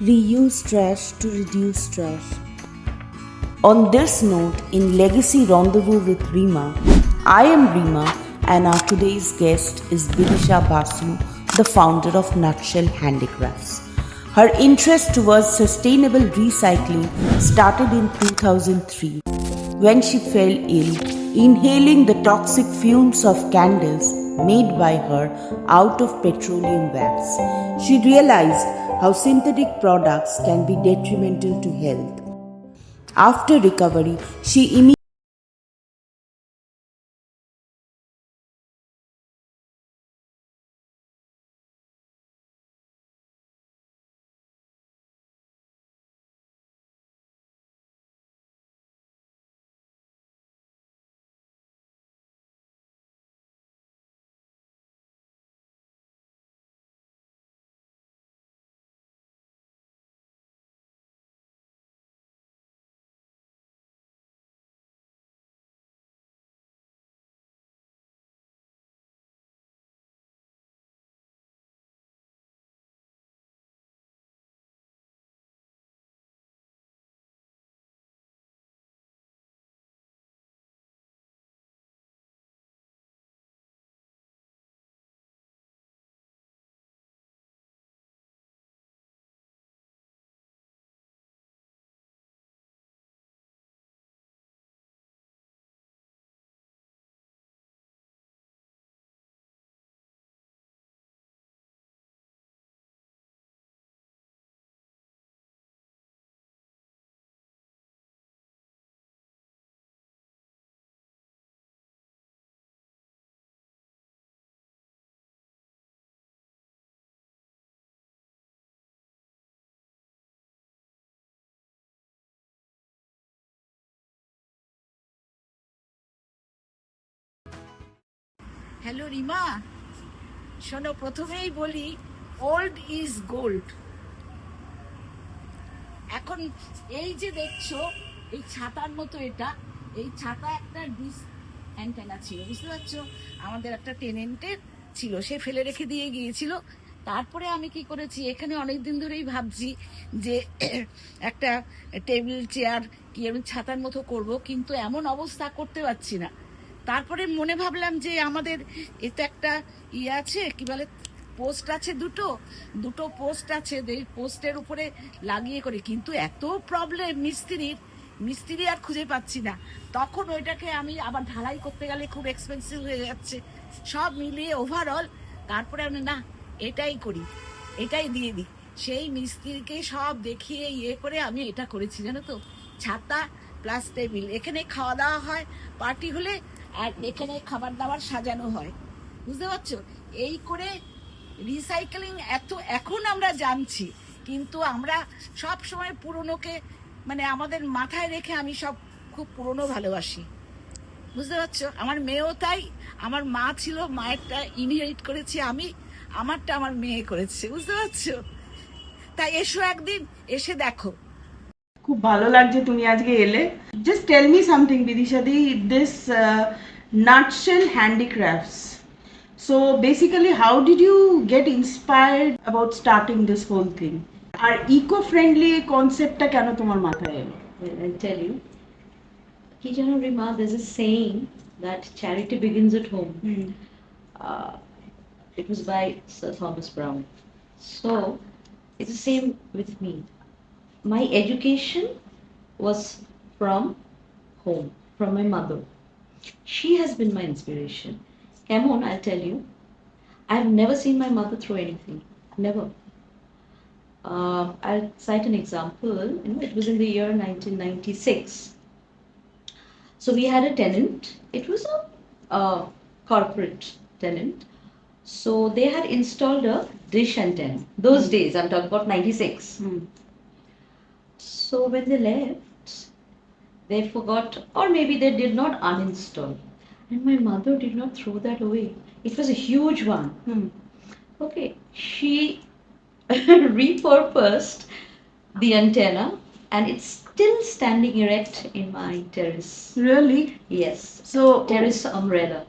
Reuse trash to reduce trash. On this note, in Legacy Rendezvous with Rima, I am Reema and our today's guest is Bidisha Basu, the founder of Nuttshell Handicrafts. Her interest towards sustainable recycling started in 2003 when she fell ill, inhaling the toxic fumes of candles made by her out of petroleum wax. She realized how synthetic products can be detrimental to health. After recovery, she immediately hello Rima, শোনো, প্রথমেই বলি old is gold. এখন এই যে দেখছো এই ছাতার মতো, এই ছাতা একটা ডিস অ্যান্টেনা ছিল, বুঝতে পারছো? আমাদের একটা টেনেন্টের ছিল, সে ফেলে রেখে দিয়ে গিয়েছিল। তারপরে আমি কি করেছি, এখানে অনেকদিন ধরেই ভাবছি যে একটা টেবিল চেয়ার কি আমি ছাতার মতো করব, কিন্তু এমন অবস্থা করতে পারছি না। তারপরে মনে ভাবলাম যে আমাদের এটা একটা আছে, কি বলে, পোস্ট আছে, দুটো দুটো পোস্ট আছে, এই পোস্টের উপরে লাগিয়ে করে, কিন্তু এত প্রবলেম মিস্ত্রি আর খুঁজে পাচ্ছি না। তখন ওইটাকে আমি আবার ঢালাই করতে গেলে খুব এক্সপেন্সিভ হয়ে যাচ্ছে, সব মিলিয়ে ওভারঅল তারপরে আমি না, এটাই করি, এটাই দিয়ে দিই। সেই মিস্ত্রিকে সব দেখিয়ে করে আমি এটা করেছি, জানো তো, ছাতা প্লাস টেবিল। এখানে খাওয়া দাওয়া হয় পার্টি হলে, আর এখানে খাবার দাবার সাজানো হয়, বুঝতে পারছো? এই করে রিসাইকেলিং এত এখন আমরা জানছি, কিন্তু আমরা সব সময় পুরনোকে মানে আমাদের মাথায় রেখে আমি সব খুব পুরনো ভালোবাসি, বুঝতে পারছো? আমার মেয়েও তাই। আমার মা ছিল, মায়েরটা ইনহেরিট করেছি আমি, আমারটা আমার মেয়ে করেছে, বুঝতে পারছো? তাই এসো একদিন, এসে দেখো। খুব ভালো লাগছে তুমি আজকে এলে। Just tell me something Bidisha di, this Nuttshell Handicrafts. So basically, how did you get inspired about starting this whole thing? আর eco-friendly conceptটা কেন তোমার মাথায় এলো? Well, I'll tell you. Ki jano Rima, there's a saying that charity begins at home. Uh, it was by Sir Thomas Browne. So it's the same with me. My education was from home, from my mother. She has been my inspiration. Come on, I'll tell you. I've never seen my mother throw anything. Never. I'll cite an example. It was in the year 1996. So we had a tenant. It was a corporate tenant. So they had installed a dish antenna. Those days, I'm talking about 96. So when they left, they forgot, or maybe they did not uninstall. And my mother did not throw that away. It was a huge one. Okay, she repurposed the antenna, and it's still standing erect in my terrace. Really? Yes. So Terrace umbrella,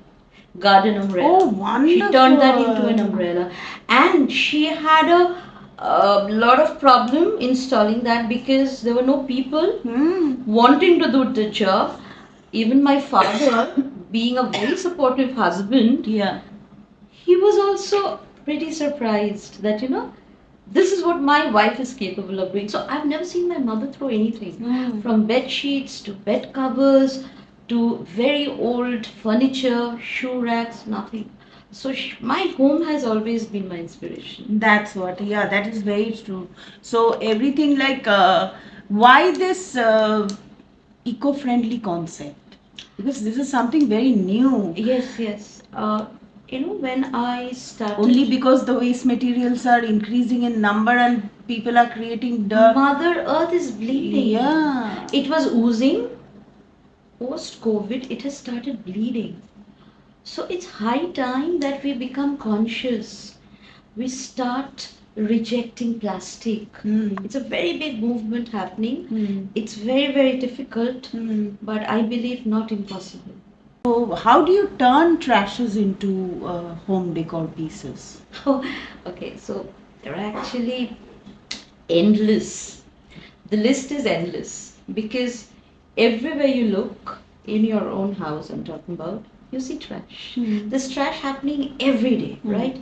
garden umbrella. Oh, wonderful. She turned that into an umbrella, and she had a a lot of problem installing that because there were no people Hmm. wanting to do the job. Even my father, being a very supportive husband, Yeah. he was also pretty surprised that, this is what my wife is capable of doing. So I've never seen my mother throw anything from bed sheets to bed covers to very old furniture, shoe racks, nothing. So my home has always been my inspiration. That's what, yeah, that is very true. So everything like, why this eco-friendly concept? Because this is something very new. Yes, yes. When I started. Only because the waste materials are increasing in number and people are creating dirt. Mother Earth is bleeding. Yeah. It was oozing. Post COVID, it has started bleeding. So it's high time that we become conscious. We start rejecting plastic. It's a very big movement happening. It's very, very difficult, but I believe not impossible. So how do you turn trashes into home decor pieces? Okay, so there are actually endless. The list is endless because everywhere you look in your own house, I'm talking about, you see trash. There's trash happening every day, right?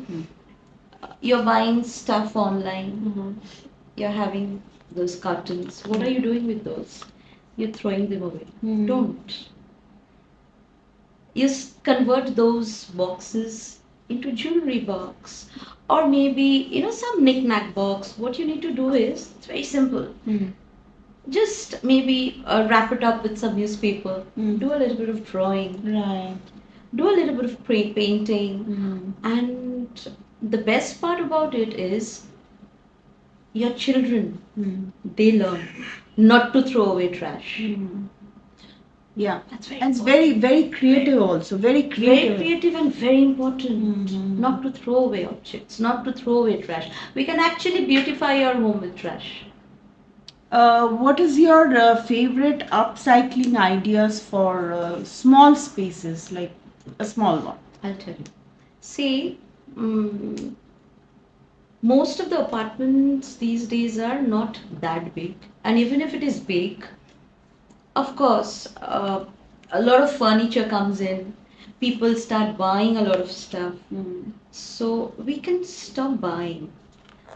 You're buying stuff online, you're having those cartons. What are you doing with those? You're throwing them away. Don't. You convert those boxes into jewelry box or maybe some knick-knack box. What you need to do is it's very simple. Just maybe wrap it up with some newspaper, do a little bit of drawing, Right. do a little bit of painting, and the best part about it is your children, they learn not to throw away trash. Yeah. That's very And it's important. very creative also. Very Very creative. creative and very important. Not to throw away objects, not to throw away trash. We can actually beautify your home with trash. What is your favorite upcycling ideas for small spaces, like a small one? I'll tell you. See, mm, most of the apartments these days are not that big, and even if it is big, of course, a lot of furniture comes in. People start buying a lot of stuff. So we can stop buying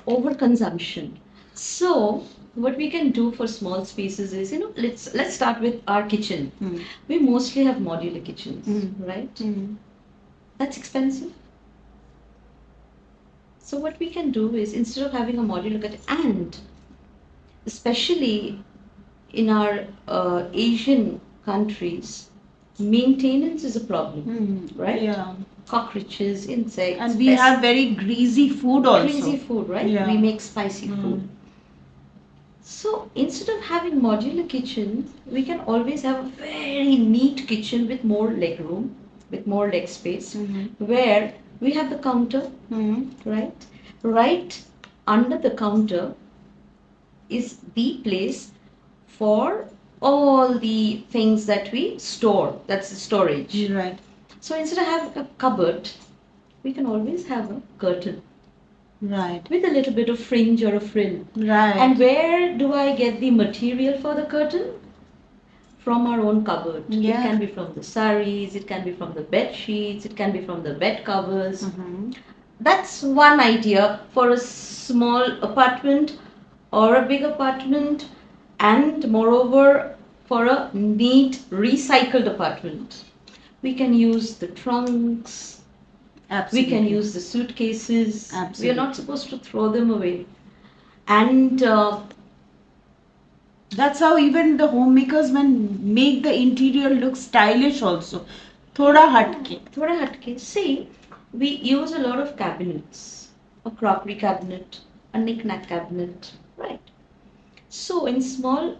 overconsumption. So what we can do for small spaces is, let's start with our kitchen. We mostly have modular kitchens, right? That's expensive. So what we can do is instead of having a modular kitchen, and especially in our Asian countries, maintenance is a problem, right? Yeah. Cockroaches, insects, And we have very greasy food also. greasy food, right? Yeah. We make spicy food. So instead of having modular kitchen, we can always have a very neat kitchen with more leg room, with more leg space, where we have the counter, right? Right under the counter is the place for all the things that we store. That's the storage. Right. So instead of having a cupboard, we can always have a curtain Right. with a little bit of fringe or a frill. Right. And where do I get the material for the curtain? From our own cupboard. Yeah. It can be from the saris, it can be from the bed sheets, it can be from the bed covers. That's one idea for a small apartment or a big apartment, and moreover for a neat recycled apartment. We can use the trunks, Absolutely. we can use the suitcases. Absolutely. We are not supposed to throw them away. And That's how even the homemakers make the interior look stylish also. Thoda hatke. thoda hatke. See, we use a lot of cabinets, a crockery cabinet, a knick-knack cabinet, right? So in small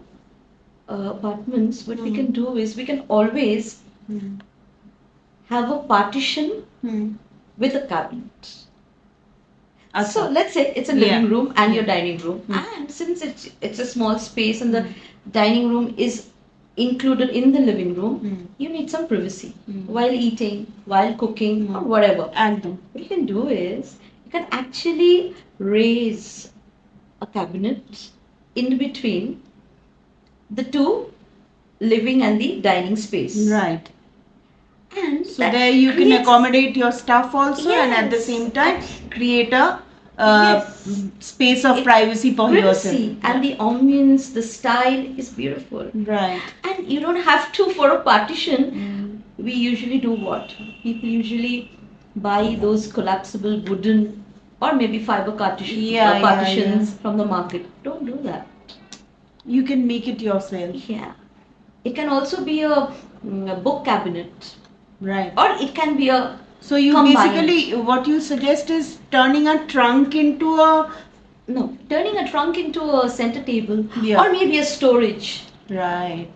apartments, what we can do is we can always have a partition with a cabinet. So let's say it's a living room and your dining room, and since it's a small space and the dining room is included in the living room, you need some privacy while eating, while cooking, or whatever. And What you can do is you can actually raise a cabinet in between the two living and the dining space. Right. And so there you can accommodate your stuff also, and at the Yes. same time create a Yes. space of privacy for yourself. Privacy and the ambience, the style is beautiful. Right. And you don't have to, for a partition, we usually do what? People usually buy those collapsible wooden or maybe fiber partitions from the market. Don't do that. You can make it yourself. Yeah. It can also be a book cabinet. Right. Or it can be a So you combined. basically, what you suggest is turning a trunk into a... No, turning a trunk into a center table. Yeah. Or maybe a storage. Right.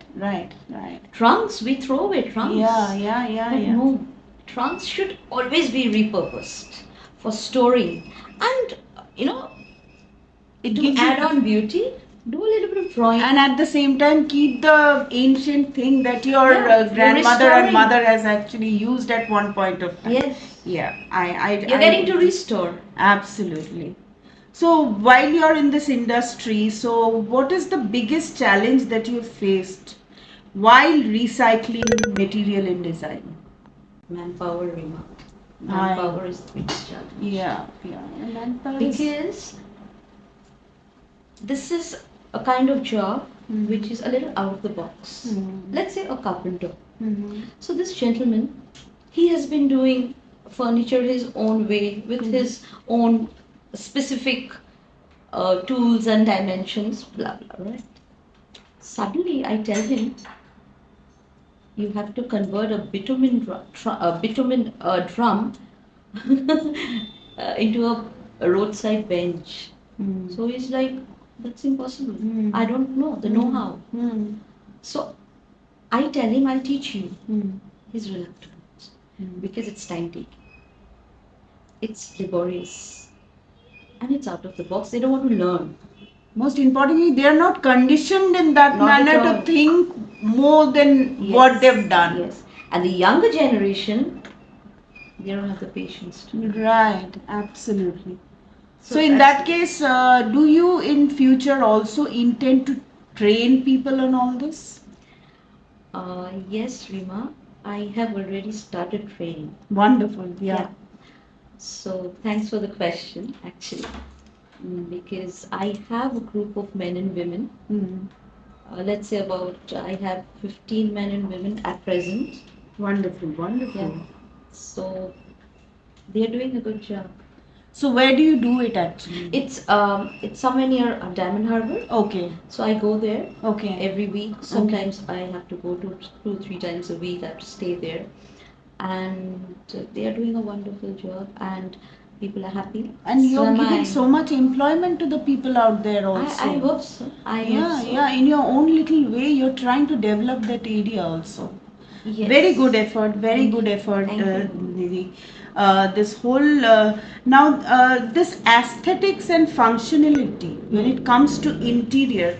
Trunks, we throw away trunks. Yeah. But no, trunks should always be repurposed for storing. And, It to gives add you... on beauty, do a little bit of drawing. And at the same time, keep the ancient thing that your you're grandmother and restoring. mother has actually used at one point of time. Yes. Yeah, You're getting to restore. Absolutely. So while you're in this industry, so what is the biggest challenge that you've faced while recycling material in design? Manpower, Reema. Manpower is the biggest challenge. Yeah. Manpower is... Because this is a kind of job which is a little out of the box. Let's say a carpenter. So this gentleman, he has been doing furniture his own way with his own specific tools and dimensions, blah blah, right? Suddenly I tell him, you have to convert a bitumen drum into a roadside bench. So he's like, that's impossible. I don't know the know-how. So I tell him, I'll teach you. He's reluctant because it's time taking. It's laborious. And it's out of the box. They don't want to learn. Most importantly, they are not conditioned in that Not at manner all. to think more than what they've done. Yes. And the younger generation, they don't have the patience to. Right, absolutely. So in that's that case, do you in future also intend to train people on all this? Yes, Reema, I have already started training. Wonderful, yeah. So thanks for the question, actually, because I have a group of men and women. Let's say I have 15 men and women at present. Wonderful. Yeah. So they are doing a good job. So where do you do it actually? It's somewhere near Diamond Harbour. Okay. So I go there. Okay. Every week. Sometimes I have to go 2-3 times a week. I have to stay there, and they are doing a wonderful job, and people are happy. And you're giving so much employment to the people out there also. I hope so. Yeah. In your own little way, you're trying to develop that area also. Yes. Very good effort. Thank you. Didi. This whole this aesthetics and functionality when it comes to interior,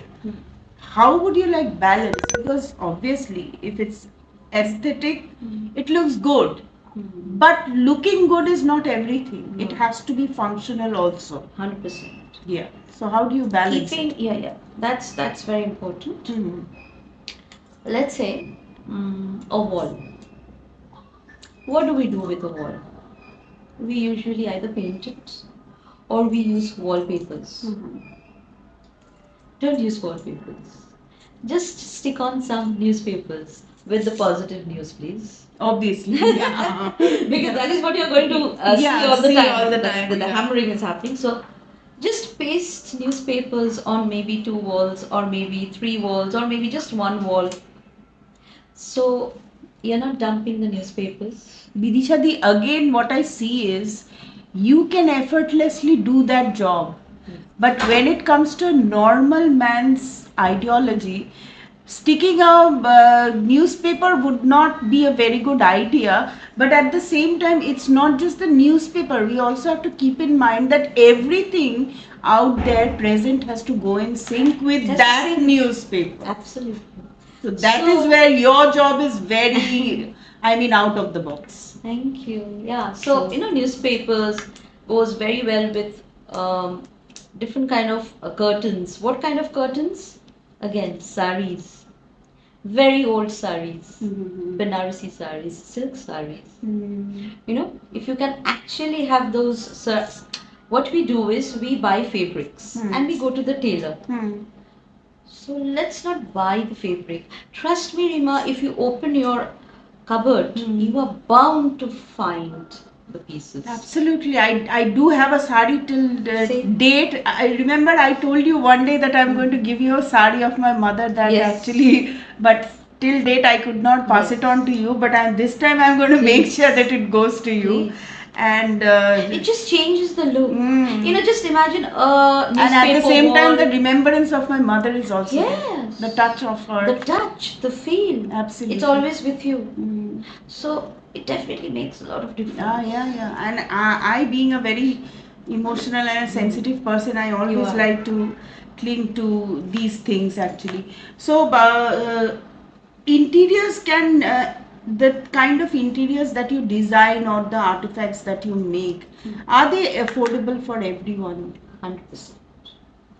how would you like balance? Because obviously, if it's aesthetic, it looks good. But looking good is not everything. It has to be functional also. 100%. Yeah. So how do you balance it? Yeah. That's very important. Let's say a wall. What do we do with a wall? We usually either paint it or we use wallpapers. Don't use wallpapers. Just stick on some newspapers with the positive news, please. Obviously. Yeah. Because that is what you're going to see all the time. The hammering is happening. So just paste newspapers on maybe 2 walls or maybe 3 walls or maybe just 1 wall. So you're not dumping the newspapers. Bidisha, again what I see is you can effortlessly do that job. But when it comes to a normal man's ideology, sticking a newspaper would not be a very good idea. But at the same time, it's not just the newspaper. We also have to keep in mind that everything out there present has to go in sync with that newspaper. Absolutely. So that is where your job is very, out of the box. Thank you. Yeah. So newspapers goes very well with different kind of curtains. What kind of curtains? Again, saris. Very old saris. Banarasi saris, silk saris. You know, if you can actually have those, what we do is we buy fabrics and we go to the tailor. So let's not buy the fabric. Trust me, Rima, if you open your cupboard, you are bound to find the pieces. Absolutely. I do have a sari till the Same. date. I remember I told you one day that I'm going to give you a sari of my mother that Yes. actually, but till date I could not pass Yes. it on to you, but this time I'm going to make Please. sure that it goes to you. Please. And It just changes the look. You know, just imagine a and at the newspaper same time wall. the remembrance of my mother is also there. Yes. The touch of her. The touch, the feel. Absolutely. It's always with you. So it definitely makes a lot of difference. Yeah. And I being a very emotional and a sensitive person, I You always are. like to cling to these things actually. So, interiors can, the kind of interiors that you design or the artifacts that you make, are they affordable for everyone? 100%.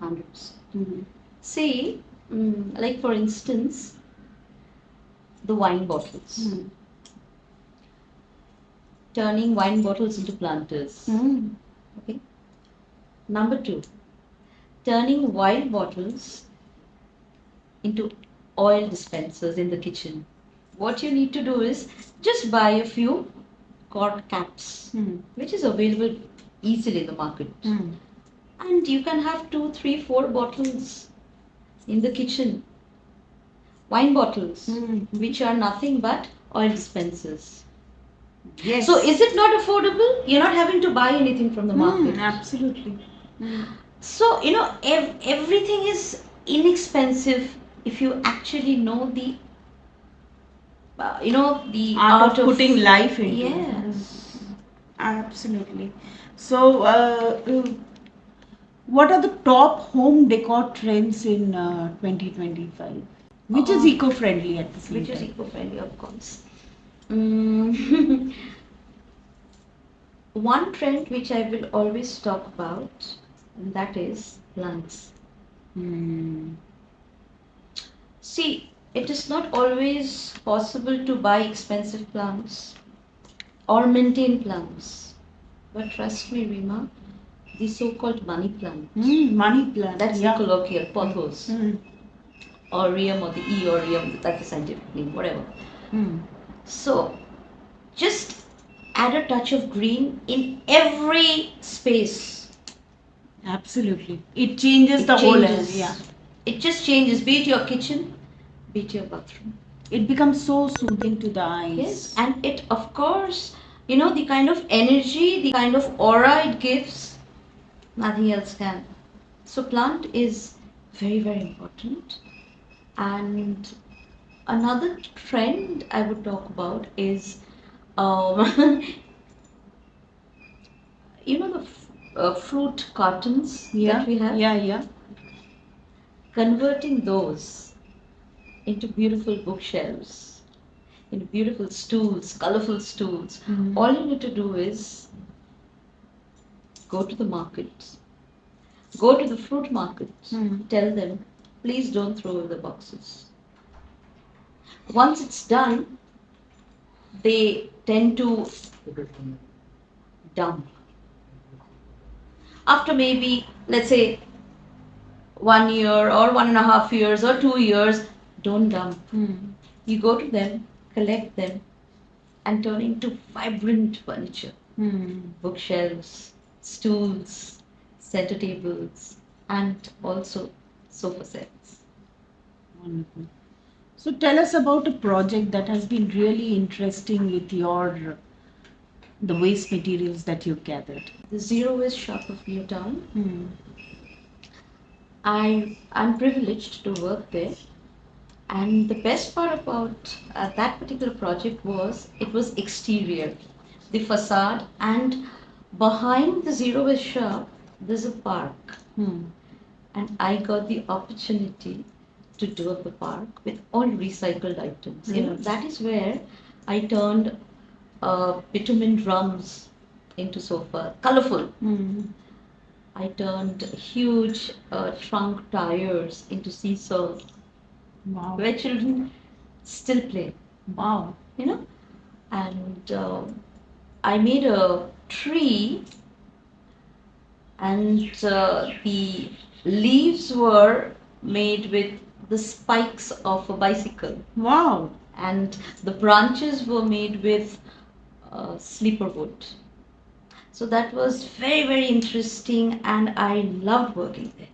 100%. See, like for instance, the wine bottles. Turning wine bottles into planters. Okay. Number 2, turning wine bottles into oil dispensers in the kitchen. What you need to do is just buy a few cork caps, which is available easily in the market. And you can have 2, 3, 4 bottles in the kitchen. Wine bottles, which are nothing but oil dispensers. Yes. So is it not affordable? You're not having to buy anything from the market. Absolutely. So, you know, everything is inexpensive if you actually know the, the Art of putting life into it. Yes. Absolutely. So, what are the top home decor trends in 2025? Which is eco-friendly at the same Which is time? eco-friendly, of course. One trend which I will always talk about, and that is plants. See, it is not always possible to buy expensive plants or maintain plants. But trust me, Reema, the so-called money plant, Money plant. that's yeah. the colloquial, pothos, or Reem or the E or Reem, that's the scientific name, whatever. So, just add a touch of green in every space. Absolutely. It changes It the whole changes. area. It just changes, be it your kitchen, be it your bathroom. It becomes so soothing to the eyes. Yes, and it, of course, you know, the kind of energy, the kind of aura it gives, nothing else can. So, plant is very, very important. And another trend I would talk about is, you know, the fruit cartons that we have, Yeah. converting those into beautiful bookshelves, into beautiful stools, colorful stools. All you need to do is go to the market, go to the fruit market, tell them, please don't throw away the boxes. Once it's done, they tend to dump. After maybe, let's say, 1 year or 1.5 years or 2 years, don't dump. You go to them, collect them, and turn into vibrant furniture. Bookshelves, stools, center tables, and also sofa sets. Wonderful. So tell us about a project that has been really interesting with the waste materials that you've gathered. The Zero Waste Shop of Newtown. I'm privileged to work there, and the best part about that particular project was it was exterior, the facade, and behind the Zero Waste Shop there's a park, and I got the opportunity to do up the park with all recycled items. You know, that is where I turned bitumen drums into sofa, colorful. I turned huge trunk tires into seesaws Wow. where children still play, Wow. you know. And I made a tree, and the leaves were made with the spikes of a bicycle, Wow. and the branches were made with sleeper wood. So that was very, very interesting, and I loved working there.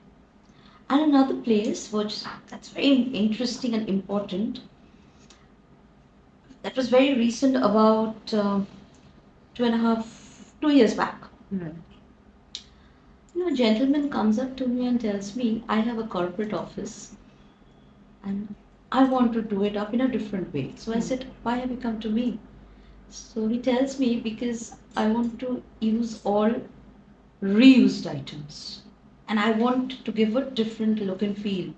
And another place which that's very interesting and important, that was very recent, about 2.5, 2 years back. Right. A gentleman comes up to me and tells me, I have a corporate office and I want to do it up in a different way. So I said, why have you come to me? So he tells me, because I want to use all reused items and I want to give a different look and feel.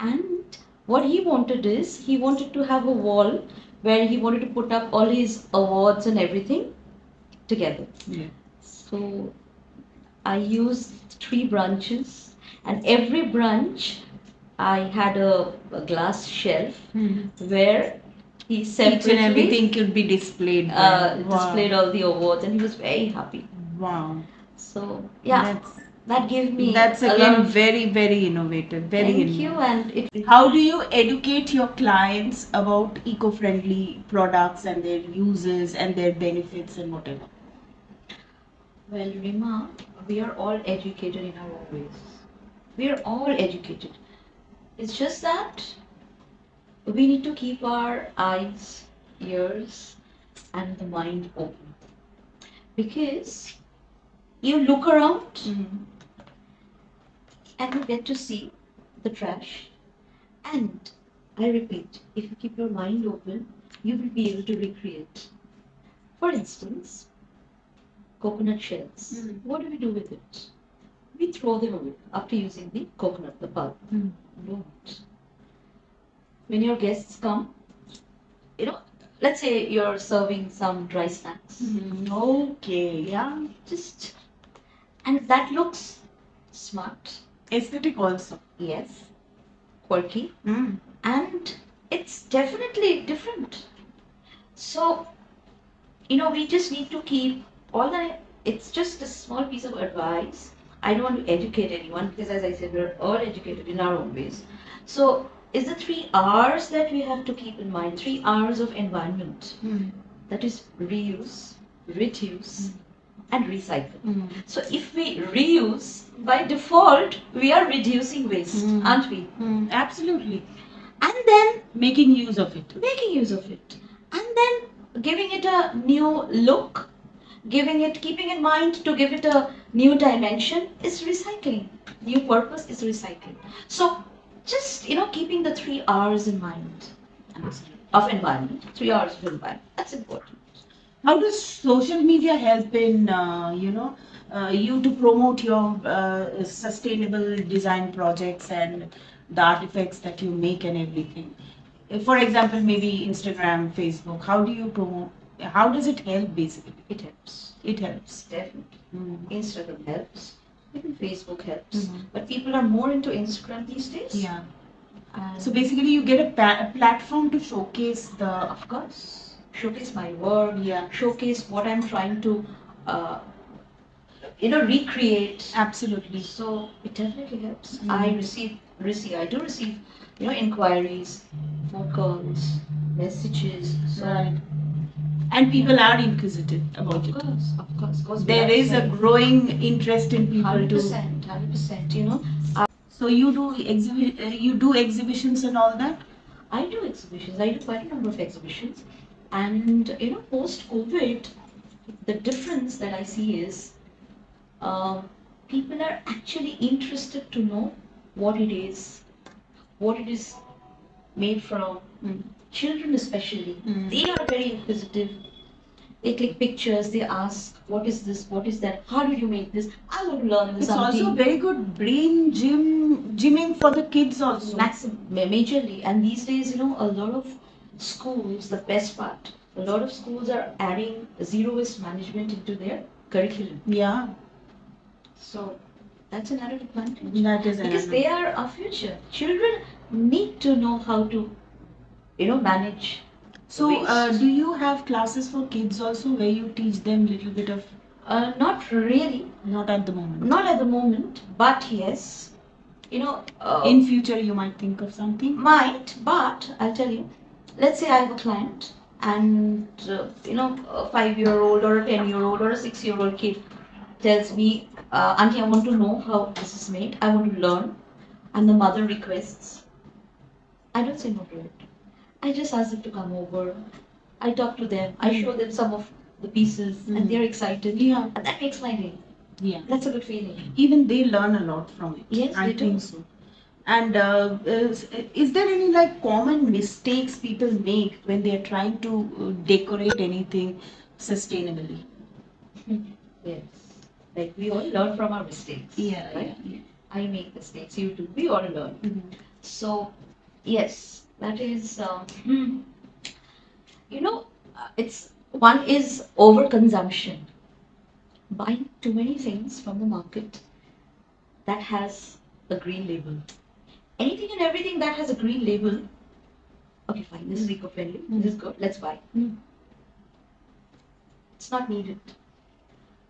And what he wanted is, he wanted to have a wall where he wanted to put up all his awards and everything together. Yeah. So I used 3 branches, and every branch I had a glass shelf where he Each separately and everything could be displayed. displayed all the awards, and he was very happy. Wow. So yeah, that gave me That's a lot again of very, very innovative. Very thank you, innovative. and it How do you educate your clients about eco-friendly products and their uses and their benefits and whatever? well, Rima, we are all educated in our own ways. We are all educated. It's just that we need to keep our eyes, ears, and the mind open. Because you look around and you get to see the trash. And I repeat, if you keep your mind open, you will be able to recreate. For instance, coconut shells. What do we do with it? We throw them away after using the coconut, the pulp. Don't. When your guests come, let's say you're serving some dry snacks. Okay, yeah. Just, and that looks smart. Aesthetic also. Yes. Quirky. And it's definitely different. So, we just need to keep all the, it's just a small piece of advice. I don't want to educate anyone because, as I said, we're all educated in our own ways. So, is the 3 R's that we have to keep in mind, 3 R's of environment. That is reuse, reduce, and recycle. So, if we reuse, by default, we are reducing waste, aren't we? Absolutely. And then Making use of it. making use of it, and then giving it a new look, keeping in mind to give it a new dimension is recycling. New purpose is recycling. So just keeping the 3 R's in mind of environment, 3 R's of environment. That's important. How does social media help in, you to promote your sustainable design projects and the artifacts that you make and everything? For example, maybe Instagram, Facebook. How do you promote? How does it help basically? It helps. It helps. Definitely. Instagram helps. Even Facebook helps. But people are more into Instagram these days. Yeah. And So basically, you get a platform to showcase the. of course, showcase my work. Yeah. Showcase what I'm trying to, recreate. Absolutely. So it definitely helps. I do receive, inquiries, phone calls, messages. So Right. And people are inquisitive about it. of course, There is a growing interest in people to. 100%, 100%. So you do exhibitions and all that. I do exhibitions. I do quite a number of exhibitions, and post COVID, the difference that I see is, people are actually interested to know what it is made from. Children especially, they are very inquisitive. They click pictures. They ask, "What is this? What is that? How did you make this? I want to learn this." It's also very good brain gymming for the kids also. Majorly, and these days, a lot of schools. The best part, a lot of schools are adding zero waste management into their curriculum. Yeah. So that's another advantage. That is Because another. they are our future. Children need to know how to, manage. So, waste. do you have classes for kids also where you teach them little bit of? Not really. Not at the moment. Not at the moment, but yes. In future, you might think of something. Might, but I'll tell you. Let's say I have a client, and a 5-year-old or a 10-year-old or a 6-year-old kid tells me, "Auntie, I want to know how this is made. I want to learn," and the mother requests. I don't say no to it. I just ask them to come over. I talk to them. I show them some of the pieces, and they're excited. Yeah. And that makes my day. Yeah. That's a good feeling. Even they learn a lot from it. Yes, I they do. think so. And is there any like common mistakes people make when they are trying to decorate anything sustainably? Yes. Like we all learn from our mistakes. Yeah, Right? yeah. I make mistakes. You too. We all learn. So, yes, that is. It's one is overconsumption. Buying too many things from the market that has a green label. Anything and everything that has a green label. Okay, fine. This is eco-friendly. This is good. Let's buy. It's not needed.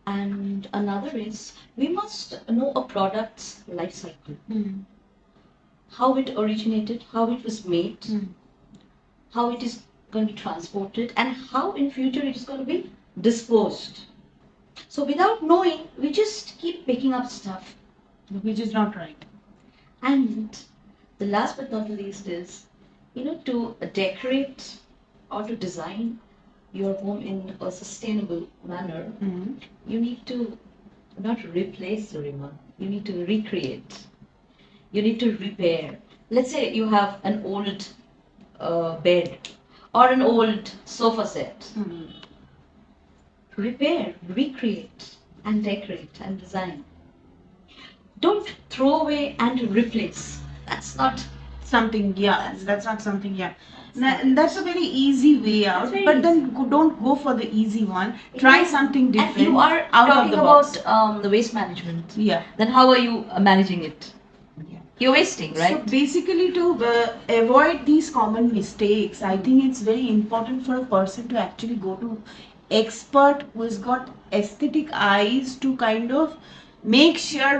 And another is we must know a product's life cycle. How it originated, how it was made, how it is going to be transported, and how in future it is going to be disposed. So without knowing, we just keep picking up stuff. Which is not right. And the last but not the least is, to decorate or to design your home in a sustainable manner, you need to not replace the Rima, you need to recreate. You need to repair. Let's say you have an old bed or an old sofa set. Repair, recreate, and decorate and design. Don't throw away and replace. That's not Something, yeah, that's not something, yeah. And that's a very easy way out, very but then easy. don't go for the easy one. Try Yeah. something different. And you are out of talking the box. about the waste management. Yeah. Then how are you managing it? Yeah. You're wasting, right? So basically, to avoid these common mistakes, I think it's very important for a person to actually go to expert who has got aesthetic eyes to kind of make sure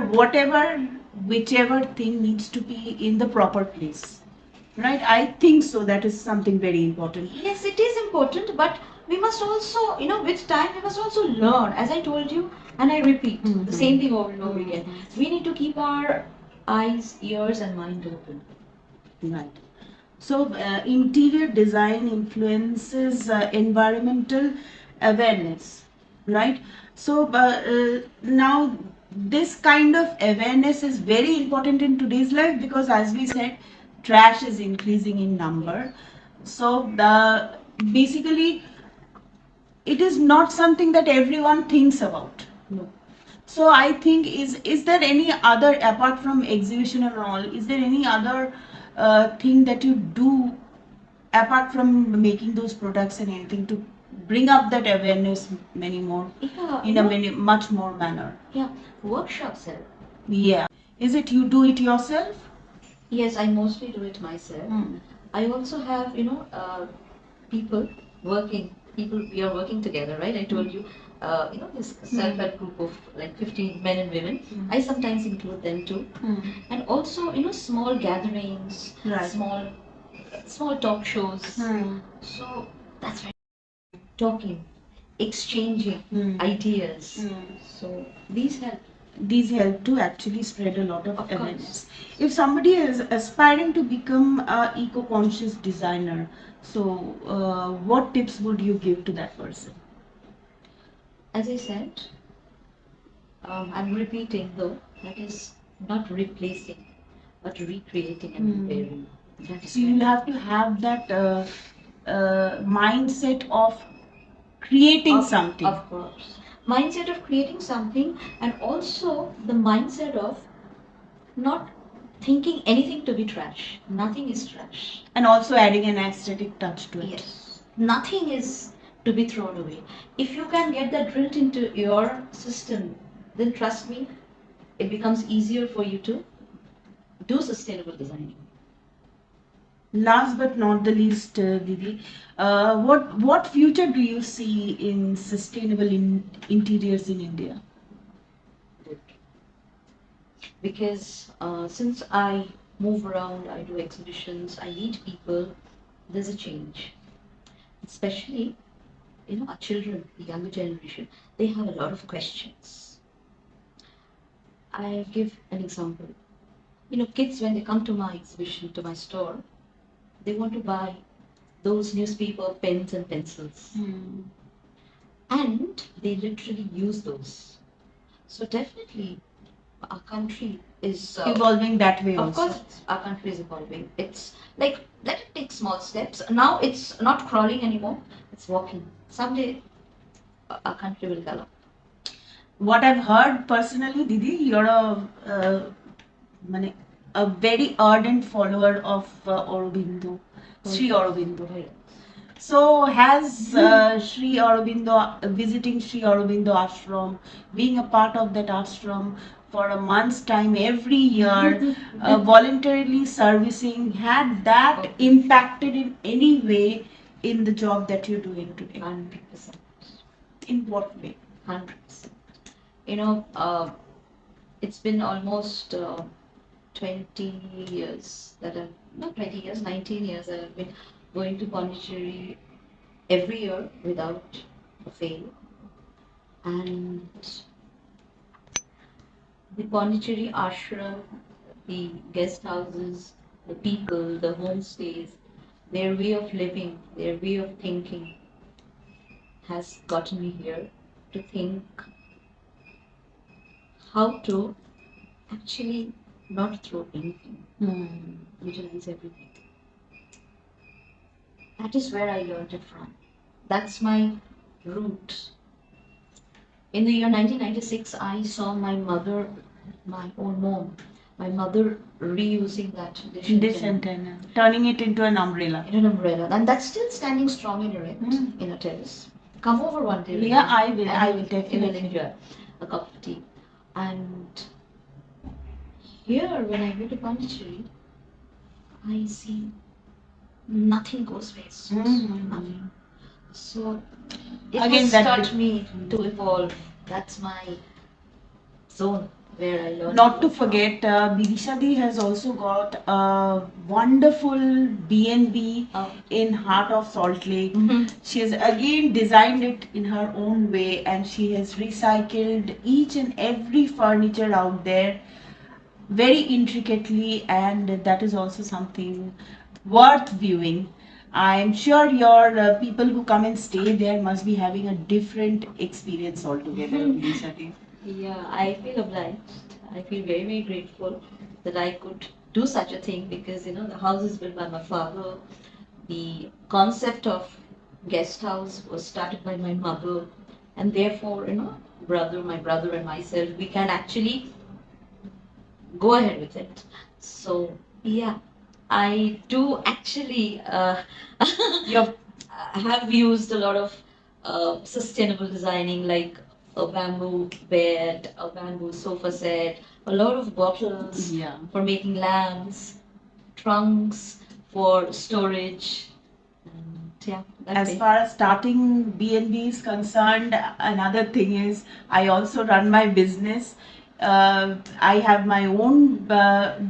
whichever thing needs to be in the proper place. Right? I think so. That is something very important. Yes, it is important, but we must also, with time, we must also learn. As I told you, and I repeat the same thing over and over again. We need to keep our eyes, ears, and mind open. Right. So, interior design influences environmental awareness, right? So, now this kind of awareness is very important in today's life because, as we said, trash is increasing in number. So, basically, it is not something that everyone thinks about. No. So I think is there any other apart from exhibition and all? Is there any other thing that you do apart from making those products and anything to bring up that awareness many more Yeah, in a much more manner? Yeah, workshops help. Yeah. Is it you do it yourself? Yes, I mostly do it myself. I also have, people we are working together, right? I told you, this self-help group of like 15 men and women. I sometimes include them too. And also, small gatherings, Right. small talk shows. So that's right. Talking, exchanging ideas. So these help. These help to actually spread a lot of Of awareness. If somebody is aspiring to become a eco-conscious designer, so what tips would you give to that person? As I said, I'm repeating though, that is not replacing, but recreating and repairing. That is So you'll have to have that mindset of creating something. Of course. Mindset of creating something, and also the mindset of not thinking anything to be trash. Nothing is trash. And also adding an aesthetic touch to it. Yes. Nothing is to be thrown away. If you can get that drilled into your system, then trust me, it becomes easier for you to do sustainable designing. Last but not the least, Didi, what future do you see in sustainable interiors in India? Good. Because since I move around, I do exhibitions, I meet people, there's a change. Especially, our children, the younger generation, they have a lot of questions. I give an example. Kids, when they come to my exhibition, to my store, they want to buy those newspaper pens and pencils. And they literally use those. So definitely, our country is Evolving that way of also. course, our country is evolving. It's like, let it take small steps. Now it's not crawling anymore; it's walking. Someday, our country will develop. What I've heard personally, Didi, you're a very ardent follower of Aurobindo, Sri Aurobindo. Right. So has Sri Aurobindo, visiting Sri Aurobindo ashram, being a part of that ashram for a month's time every year, voluntarily servicing, had that impacted in any way in the job that you're doing today? 100%. In what way? 100%. It's been almost 20 years that I've, not 20 years, 19 years that I've been going to Pondicherry every year without a fail. And the Pondicherry ashram, the guest houses, the people, the homestays, their way of living, their way of thinking has gotten me here to think how to actually not throw anything, utilize everything. That is where I learned it from. That's my root. In the year 1996, I saw my mother, my own mom, my mother reusing that Dish antenna, turning it into an umbrella. in an umbrella, and that's still standing strong and erect in a terrace. Come over one day. Yeah, Reema, I will. and I will you will definitely. enjoy a cup of tea. And here, when I go to Pondicherry, I see nothing goes waste. Nothing. So it Again, has that taught me to evolve. That's my zone where I learned. Not to forget, Bidisha Di has also got a wonderful B&B in heart of Salt Lake. She has again designed it in her own way, and she has recycled each and every furniture out there very intricately, and that is also something worth viewing. I'm sure your people who come and stay there must be having a different experience altogether, Bidisha Di. Yeah, I feel obliged. I feel very, very grateful that I could do such a thing because the house is built by my father. The concept of guest house was started by my mother, and therefore, my brother and myself, we can actually go ahead with it. So yeah, I do actually Your have used a lot of sustainable designing, like a bamboo bed, a bamboo sofa set, a lot of bottles Yeah. for making lamps, trunks for storage. And yeah, that's As it. far as starting B&B is concerned, another thing is I also run my business. I have my own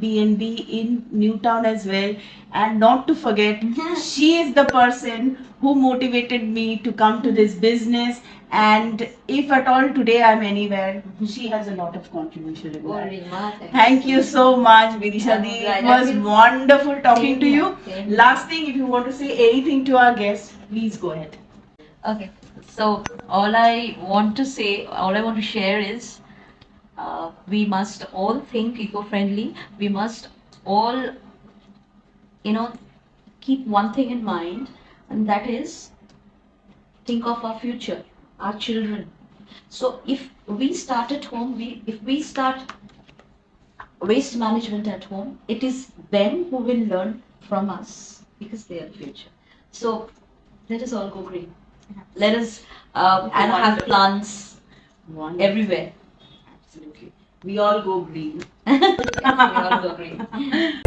B&B in Newtown as well. And not to forget, she is the person who motivated me to come to this business. And if at all today I'm anywhere, she has a lot of contribution in Oh, that. Reema, Thank you so much, Bidisha I'm Di. glad. It was I feel- wonderful talking Same to here, you. same here. Last thing, if you want to say anything to our guests, please go ahead. Okay, so all I want to say, all I want to share is we must all think eco-friendly. We must all, you know, keep one thing in mind, and that is think of our future, our children. So if we start at home, if we start waste management at home, it is them who will learn from us because they are the future. So let us all go green. Let us and have Wonderful. plants Wonderful. everywhere. Absolutely. We all go green. We all go green.